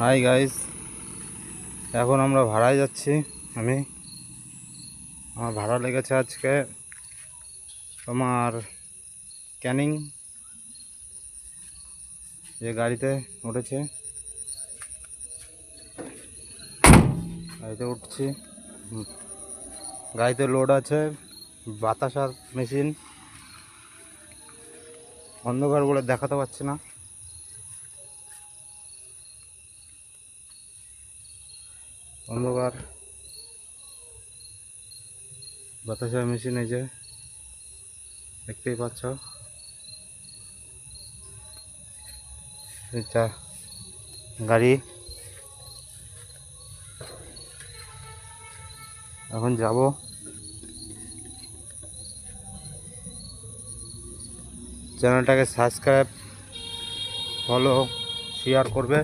Hi guys, এখন আমরা ভাড়ায় যাচ্ছি। আমার ভাড়া লেগেছে আজকে তোমার ক্যানিং। যে গাড়িতে উঠেছে, গাড়িতে উঠছি। গাড়িতে লোড আছে বাতাসার মেশিন। অন্ধকার বলে দেখাতে পাচ্ছি না। অন্ধকার, বাতাসার মেশিন এই যে দেখতেই পাচ্ছ। গাড়ি এখন যাব। চ্যানেলটাকে সাবস্ক্রাইব, ফলো, শেয়ার করবে।